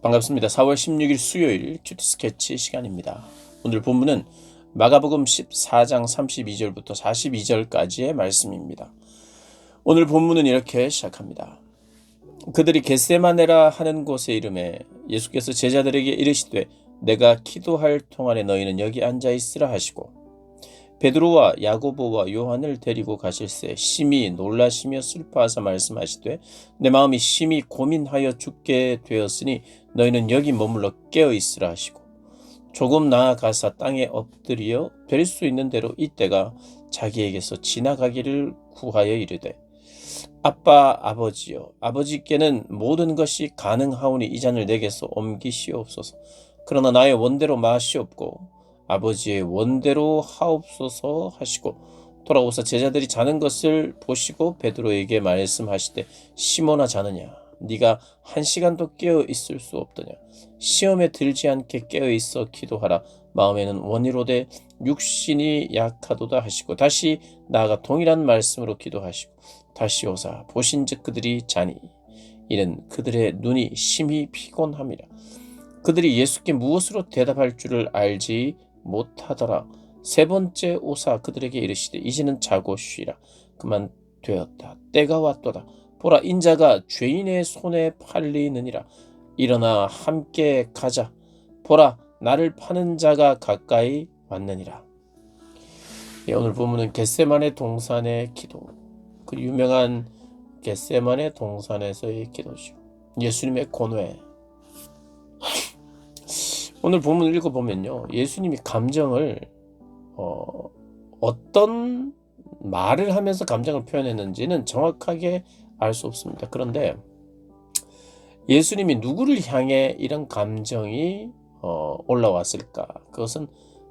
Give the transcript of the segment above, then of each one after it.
반갑습니다. 4월 16일 수요일 큐티 스케치 시간입니다. 오늘 본문은 마가복음 14장 32절부터 42절까지의 말씀입니다. 오늘 본문은 이렇게 시작합니다. 그들이 겟세마네라 하는 곳에 이르매 예수께서 제자들에게 이르시되 내가 기도할 동안에 너희는 여기 앉아 있으라 하시고 베드로와 야고보와 요한을 데리고 가실새 심히 놀라시며 슬퍼하사 말씀하시되 내 마음이 심히 고민하여 죽게 되었으니 너희는 여기 머물러 깨어 있으라 하시고 조금 나아가사 땅에 엎드려 될 수 있는 대로 이때가 자기에게서 지나가기를 구하여 이르되 아빠 아버지여 아버지께는 모든 것이 가능하오니 이 잔을 내게서 옮기시옵소서. 그러나 나의 원대로 마시옵고 아버지의 원대로 하옵소서 하시고 돌아오사 제자들이 자는 것을 보시고 베드로에게 말씀하시되 시몬아 자느냐 네가 1시간도 깨어 있을 수 없더냐 시험에 들지 않게 깨어 있어 기도하라 마음에는 원이로되 육신이 약하도다 하시고 다시 나아가 동일한 말씀으로 기도하시고 다시 오사 보신즉 그들이 자니 이는 그들의 눈이 심히 피곤함이라. 그들이 예수께 무엇으로 대답할 줄을 알지 못하더라. 세 번째 오사 그들에게 이르시되 이제는 자고 쉬라. 그만 되었다. 때가 왔도다. 보라 인자가 죄인의 손에 팔리느니라. 일어나 함께 가자. 보라 나를 파는 자가 가까이 왔느니라. 오늘 본문은 겟세마네 동산의 기도, 그 유명한 겟세마네 동산에서의 기도죠. 예수님의 고뇌. 오늘 본문을 읽어보면요. 예수님이 감정을 어떤 말을 하면서 감정을 표현했는지는 정확하게 알 수 없습니다. 그런데 예수님이 누구를 향해 이런 감정이 올라왔을까? 그것은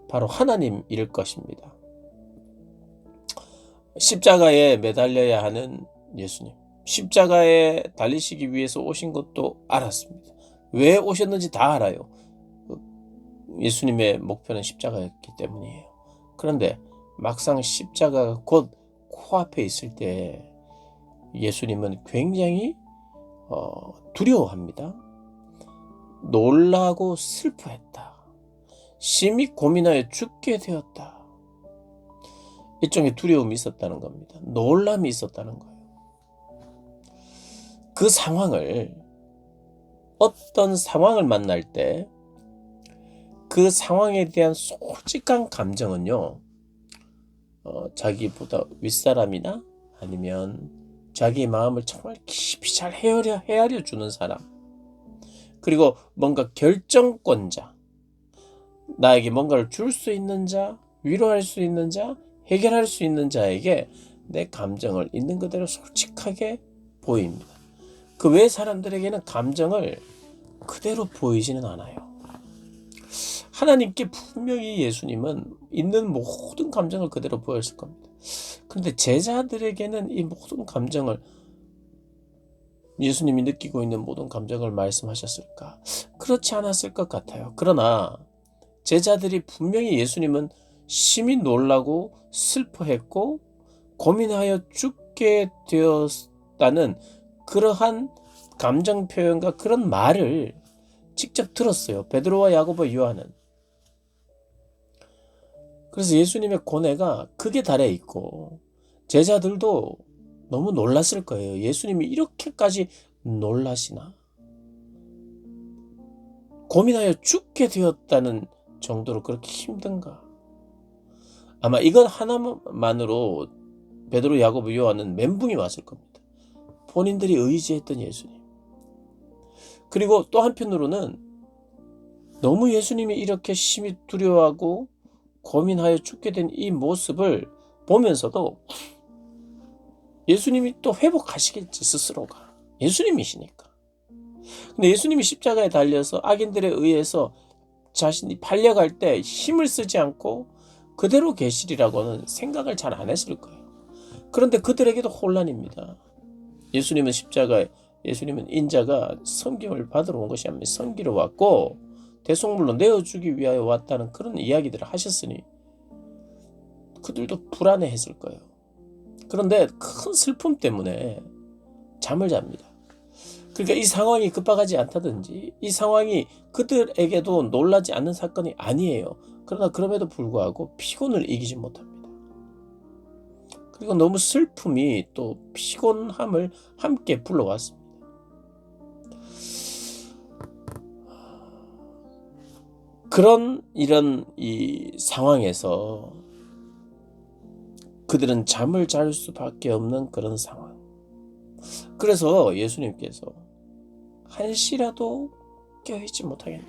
바로 하나님일 것입니다. 십자가에 매달려야 하는 예수님. 십자가에 달리시기 위해서 오신 것도 알았습니다. 왜 오셨는지 다 알아요. 예수님의 목표는 십자가였기 때문이에요. 그런데 막상 십자가가 곧 코앞에 있을 때 예수님은 굉장히 두려워합니다. 놀라고 슬퍼했다. 심히 고민하여 죽게 되었다. 일종의 두려움이 있었다는 겁니다. 놀람이 있었다는 거예요. 그 상황을 어떤 상황을 만날 때 그 상황에 대한 솔직한 감정은요, 자기보다 윗사람이나 아니면 자기의 마음을 정말 깊이 잘 헤아려 주는 사람, 그리고 뭔가 결정권자, 나에게 뭔가를 줄 수 있는 자, 위로할 수 있는 자, 해결할 수 있는 자에게 내 감정을 있는 그대로 솔직하게 보입니다. 그 외 사람들에게는 감정을 그대로 보이지는 않아요. 하나님께 분명히 예수님은 있는 모든 감정을 그대로 보였을 겁니다. 그런데 제자들에게는 이 모든 감정을, 예수님이 느끼고 있는 모든 감정을 말씀하셨을까? 그렇지 않았을 것 같아요. 그러나 제자들이 분명히 예수님은 심히 놀라고 슬퍼했고 고민하여 죽게 되었다는 그러한 감정 표현과 그런 말을 직접 들었어요. 베드로와 야고보, 요한은. 그래서 예수님의 고뇌가 극에 달해 있고 제자들도 너무 놀랐을 거예요. 예수님이 이렇게까지 놀라시나? 고민하여 죽게 되었다는 정도로 그렇게 힘든가? 아마 이것 하나만으로 베드로, 야고보, 요한은 멘붕이 왔을 겁니다. 본인들이 의지했던 예수님. 그리고 또 한편으로는 너무 예수님이 이렇게 심히 두려워하고 고민하여 죽게 된 이 모습을 보면서도 예수님이 또 회복하시겠지, 스스로가. 예수님이시니까. 근데 예수님이 십자가에 달려서 악인들에 의해서 자신이 팔려갈 때 힘을 쓰지 않고 그대로 계시리라고는 생각을 잘 안 했을 거예요. 그런데 그들에게도 혼란입니다. 예수님은 십자가에, 예수님은 인자가 섬김을 받으러 온 것이 아니라 섬기러 왔고 대속물로 내어주기 위하여 왔다는 그런 이야기들을 하셨으니 그들도 불안해했을 거예요. 그런데 큰 슬픔 때문에 잠을 잡니다. 그러니까 이 상황이 급박하지 않다든지 이 상황이 그들에게도 놀라지 않는 사건이 아니에요. 그러나 그럼에도 불구하고 피곤을 이기지 못합니다. 그리고 너무 슬픔이 또 피곤함을 함께 불러왔습니다. 이런 이 상황에서 그들은 잠을 잘 수밖에 없는 그런 상황. 그래서 예수님께서 한시라도 깨어있지 못하겠느냐.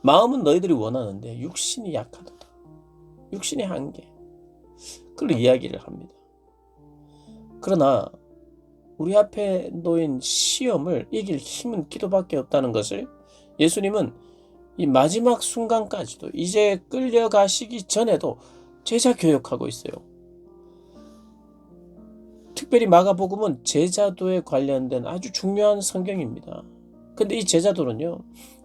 마음은 너희들이 원하는데 육신이 약하도다. 육신의 한계. 그걸 이야기를 합니다. 그러나 우리 앞에 놓인 시험을 이길 힘은 기도밖에 없다는 것을 예수님은 이 마지막 순간까지도 이제 끌려가시기 전에도 제자 교육하고 있어요. 특별히 마가복음은 제자도에 관련된 아주 중요한 성경입니다. 근데 이 제자도는요,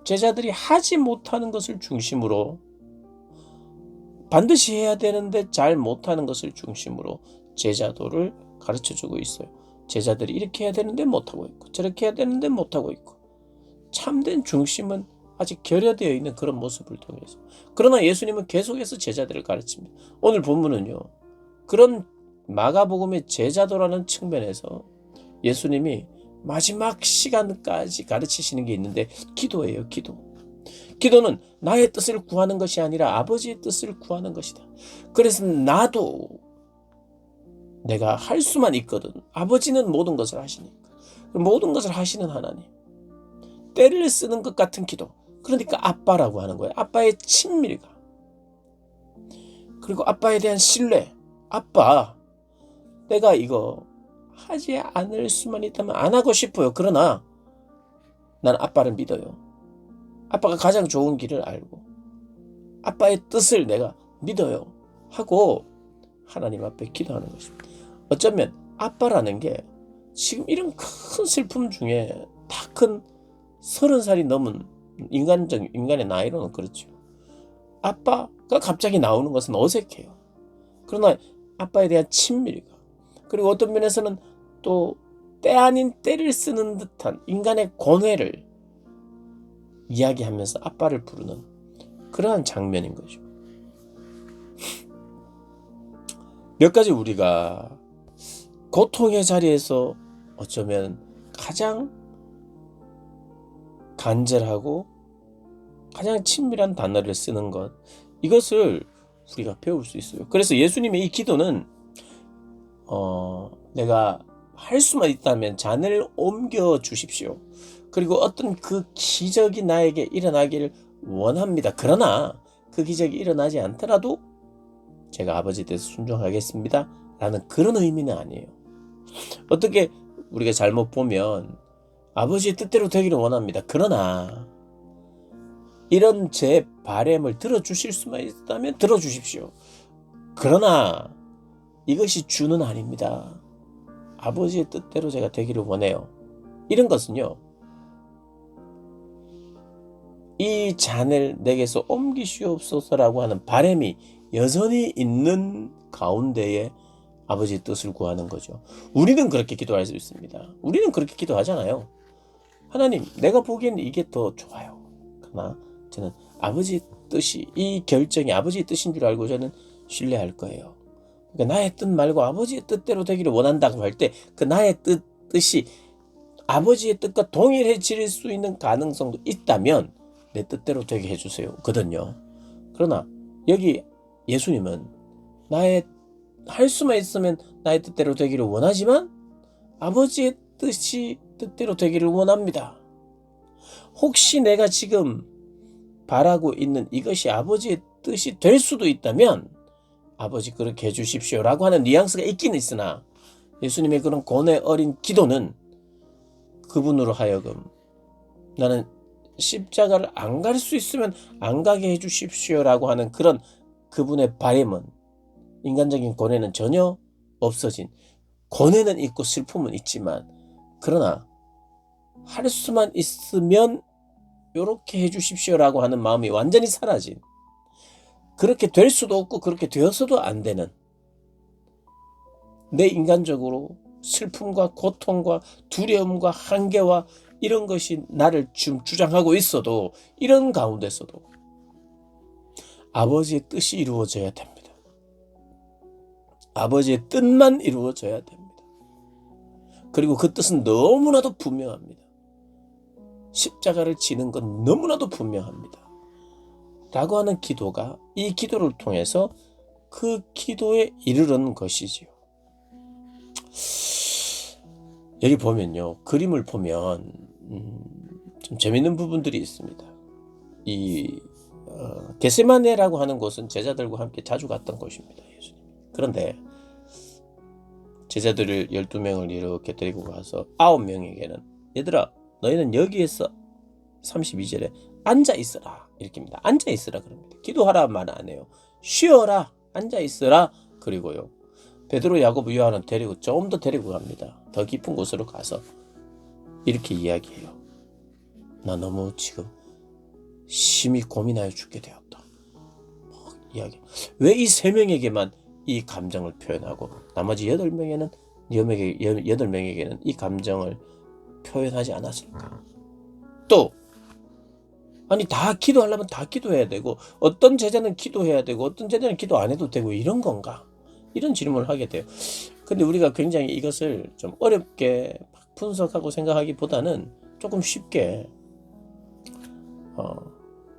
제자들이 하지 못하는 것을 중심으로 반드시 해야 되는데 잘 못하는 것을 중심으로 제자도를 가르쳐주고 있어요. 제자들이 이렇게 해야 되는데 못하고 있고 저렇게 해야 되는데 못하고 있고 참된 중심은 아직 결여되어 있는 그런 모습을 통해서. 그러나 예수님은 계속해서 제자들을 가르칩니다. 오늘 본문은요, 그런 마가복음의 제자도라는 측면에서 예수님이 마지막 시간까지 가르치시는 게 있는데 기도예요. 기도는 나의 뜻을 구하는 것이 아니라 아버지의 뜻을 구하는 것이다. 그래서 나도 내가 할 수만 있거든. 아버지는 모든 것을 하시니까. 모든 것을 하시는 하나님. 때를 쓰는 것 같은 기도. 그러니까 아빠라고 하는 거예요. 아빠의 친밀감. 그리고 아빠에 대한 신뢰. 아빠, 내가 이거 하지 않을 수만 있다면 안 하고 싶어요. 그러나 난 아빠를 믿어요. 아빠가 가장 좋은 길을 알고 아빠의 뜻을 내가 믿어요. 하고 하나님 앞에 기도하는 것입니다. 어쩌면 아빠라는 게 지금 이런 큰 슬픔 중에 다 큰 30살이 넘은 인간의 나이로는 그렇죠. 아빠가 갑자기 나오는 것은 어색해요. 그러나 아빠에 대한 친밀감, 그리고 어떤 면에서는 또 때 아닌 때를 쓰는 듯한 인간의 권위를 이야기하면서 아빠를 부르는 그러한 장면인 거죠. 몇 가지 우리가 고통의 자리에서 어쩌면 가장 간절하고 가장 친밀한 단어를 쓰는 것, 이것을 우리가 배울 수 있어요. 그래서 예수님의 이 기도는 내가 할 수만 있다면 잔을 옮겨 주십시오. 그리고 어떤 그 기적이 나에게 일어나기를 원합니다. 그러나 그 기적이 일어나지 않더라도 제가 아버지 뜻에 순종하겠습니다. 라는 그런 의미는 아니에요. 어떻게 우리가 잘못 보면 아버지의 뜻대로 되기를 원합니다. 그러나 이런 제 바람을 들어주실 수만 있다면 들어주십시오. 그러나 이것이 주는 아닙니다. 아버지의 뜻대로 제가 되기를 원해요. 이런 것은요, 이 잔을 내게서 옮기시옵소서라고 하는 바람이 여전히 있는 가운데에 아버지의 뜻을 구하는 거죠. 우리는 그렇게 기도할 수 있습니다. 우리는 그렇게 기도하잖아요. 하나님, 내가 보기에는 이게 더 좋아요. 그러나 저는 아버지의 뜻이, 이 결정이 아버지의 뜻인 줄 알고 저는 신뢰할 거예요. 그러니까 나의 뜻 말고 아버지의 뜻대로 되기를 원한다고 할 때 그 나의 뜻이 아버지의 뜻과 동일해질 수 있는 가능성도 있다면 내 뜻대로 되게 해주세요. 거든요. 그러나 여기 예수님은 나의 할 수만 있으면 나의 뜻대로 되기를 원하지만 아버지의 뜻대로 되기를 원합니다. 혹시 내가 지금 바라고 있는 이것이 아버지의 뜻이 될 수도 있다면 아버지 그렇게 해주십시오라고 하는 뉘앙스가 있긴 있으나 예수님의 그런 고뇌 어린 기도는 그분으로 하여금 나는 십자가를 안 갈 수 있으면 안 가게 해주십시오라고 하는 그런 그분의 바람은, 인간적인 고뇌는 전혀 없어진, 고뇌는 있고 슬픔은 있지만 그러나 할 수만 있으면 이렇게 해주십시오라고 하는 마음이 완전히 사라진, 그렇게 될 수도 없고 그렇게 되어서도 안 되는, 내 인간적으로 슬픔과 고통과 두려움과 한계와 이런 것이 나를 지금 주장하고 있어도 이런 가운데서도 아버지의 뜻이 이루어져야 됩니다. 아버지의 뜻만 이루어져야 됩니다. 그리고 그 뜻은 너무나도 분명합니다. 십자가를 지는 건 너무나도 분명합니다. 라고 하는 기도가 이 기도를 통해서 그 기도에 이르는 것이지요. 여기 보면요. 그림을 보면 좀 재밌는 부분들이 있습니다. 이 겟세마네라고 하는 곳은 제자들과 함께 자주 갔던 곳입니다. 예수님. 그런데 제자들을 12명을 이렇게 데리고 가서 9명에게는 얘들아 너희는 여기에서 32절에 앉아 있어라 이렇게입니다. 앉아 있으라 그럽니다. 기도하라 말 안 해요. 쉬어라 앉아 있으라. 그리고요 베드로 야고보 요한은 데리고 좀 더 데리고 갑니다. 더 깊은 곳으로 가서 이렇게 이야기해요. 나 너무 지금 심히 고민하여 죽게 되었다. 이야기. 왜 이 3명에게만 이 감정을 표현하고 나머지 8명에는 8명에게는 이 감정을 표현하지 않았을까? 또 아니 다 기도하려면 다 기도해야 되고 어떤 제자는 기도해야 되고 어떤 제자는 기도 안 해도 되고 이런 건가? 이런 질문을 하게 돼요. 근데 우리가 굉장히 이것을 좀 어렵게 분석하고 생각하기보다는 조금 쉽게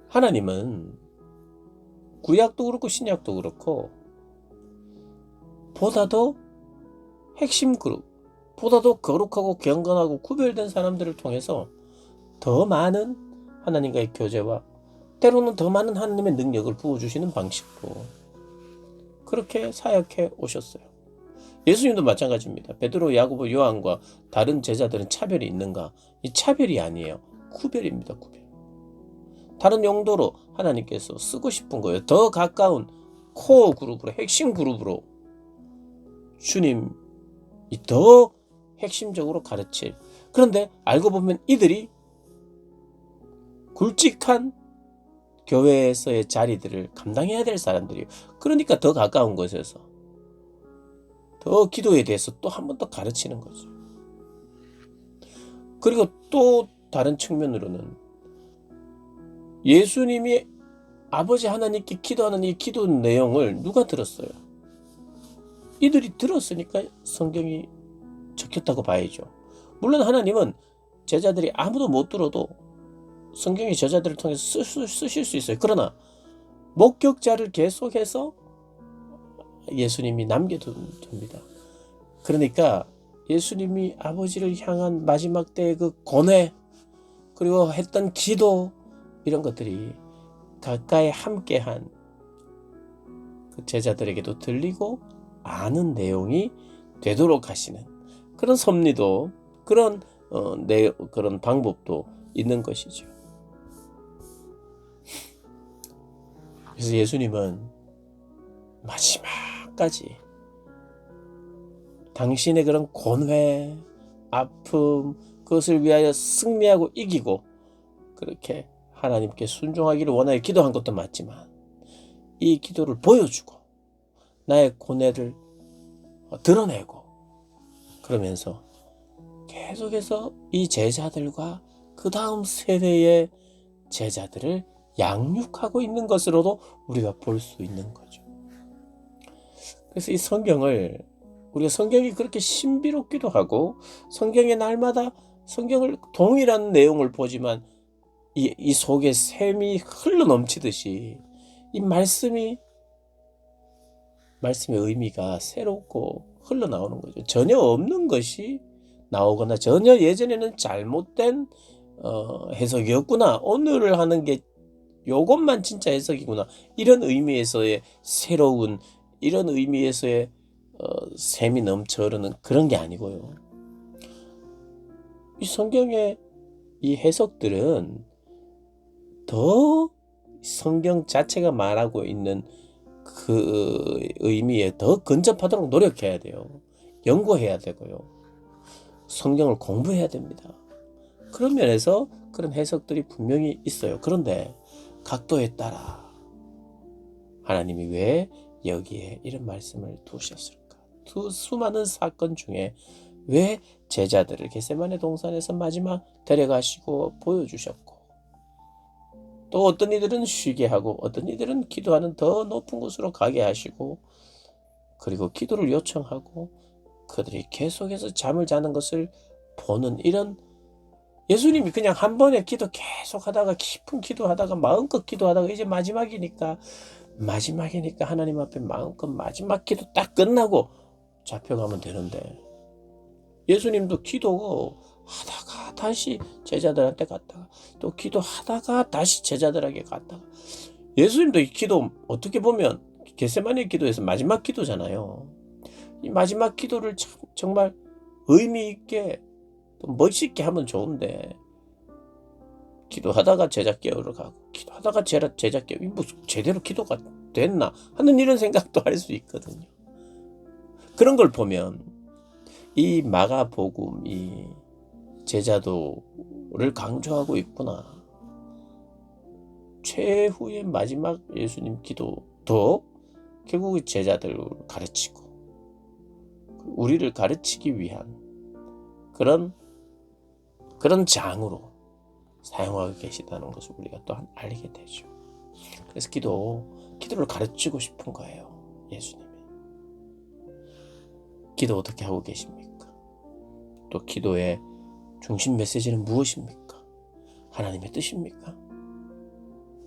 하나님은 구약도 그렇고 신약도 그렇고 보다도 핵심 그룹, 보다도 거룩하고 경건하고 구별된 사람들을 통해서 더 많은 하나님과의 교제와 때로는 더 많은 하나님의 능력을 부어주시는 방식으로 그렇게 사역해 오셨어요. 예수님도 마찬가지입니다. 베드로, 야고보, 요한과 다른 제자들은 차별이 있는가? 이 차별이 아니에요. 구별입니다. 구별. 다른 용도로 하나님께서 쓰고 싶은 거예요. 더 가까운 코어 그룹으로, 핵심 그룹으로 주님이 더 핵심적으로 가르칠. 그런데 알고 보면 이들이 굵직한 교회에서의 자리들을 감당해야 될 사람들이에요. 그러니까 더 가까운 곳에서 더 기도에 대해서 또 한 번 더 가르치는 거죠. 그리고 또 다른 측면으로는 예수님이 아버지 하나님께 기도하는 이 기도 내용을 누가 들었어요? 이들이 들었으니까 성경이 적혔다고 봐야죠. 물론 하나님은 제자들이 아무도 못 들어도 성경의 저자들을 통해서 쓰실 수 있어요. 그러나 목격자를 계속해서 예수님이 남겨둡니다. 그러니까 예수님이 아버지를 향한 마지막 때의 그 고뇌 그리고 했던 기도 이런 것들이 가까이 함께한 그 제자들에게도 들리고 아는 내용이 되도록 하시는 그런 섭리도 그런 그런 방법도 있는 것이죠. 그래서 예수님은 마지막까지 당신의 그런 고뇌, 아픔 그것을 위하여 승리하고 이기고 그렇게 하나님께 순종하기를 원하여 기도한 것도 맞지만 이 기도를 보여주고 나의 고뇌를 드러내고 그러면서 계속해서 이 제자들과 그 다음 세대의 제자들을 양육하고 있는 것으로도 우리가 볼 수 있는 거죠. 그래서 이 성경을 우리가 성경이 그렇게 신비롭기도 하고 성경의 날마다 성경을 동일한 내용을 보지만 이 속에 샘이 흘러 넘치듯이 이 말씀의 의미가 새롭고 흘러나오는 거죠. 전혀 없는 것이 나오거나 전혀 예전에는 잘못된 해석이었구나. 오늘을 하는 게 요것만 진짜 해석이구나. 이런 의미에서의 새로운 이런 의미에서의 샘이 넘쳐 흐르는 그런 게 아니고요. 이 성경의 이 해석들은 더 성경 자체가 말하고 있는 그 의미에 더 근접하도록 노력해야 돼요. 연구해야 되고요. 성경을 공부해야 됩니다. 그런 면에서 그런 해석들이 분명히 있어요. 그런데 각도에 따라 하나님이 왜 여기에 이런 말씀을 두셨을까? 수많은 사건 중에 왜 제자들을 겟세마네 동산에서 마지막 데려가시고 보여주셨고, 또 어떤 이들은 쉬게 하고 어떤 이들은 기도하는 더 높은 곳으로 가게 하시고, 그리고 기도를 요청하고 그들이 계속해서 잠을 자는 것을 보는, 이런, 예수님이 그냥 한 번에 기도 계속 하다가 깊은 기도하다가 마음껏 기도하다가 이제 마지막이니까 하나님 앞에 마음껏 마지막 기도 딱 끝나고 잡혀가면 되는데, 예수님도 기도 하다가 다시 제자들한테 갔다가 또 기도하다가 다시 제자들에게 갔다가, 예수님도 이 기도 어떻게 보면 겟세마네 기도에서 마지막 기도잖아요. 이 마지막 기도를 정말 의미 있게 또 멋있게 하면 좋은데, 기도하다가 제자 깨우러 가고 기도하다가 제자 깨우, 무슨 제대로 기도가 됐나 하는 이런 생각도 할 수 있거든요. 그런 걸 보면 이 마가복음이 제자도를 강조하고 있구나. 최후의 마지막 예수님 기도도 결국 제자들을 가르치고 우리를 가르치기 위한 그런 장으로 사용하고 계시다는 것을 우리가 또 알게 되죠. 그래서 기도를 가르치고 싶은 거예요. 예수님이. 기도 어떻게 하고 계십니까? 또 기도의 중심 메시지는 무엇입니까? 하나님의 뜻입니까?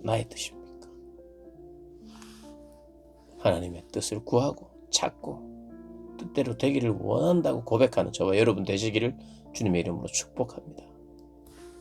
나의 뜻입니까? 하나님의 뜻을 구하고 찾고 뜻대로 되기를 원한다고 고백하는 저와 여러분 되시기를 주님의 이름으로 축복합니다.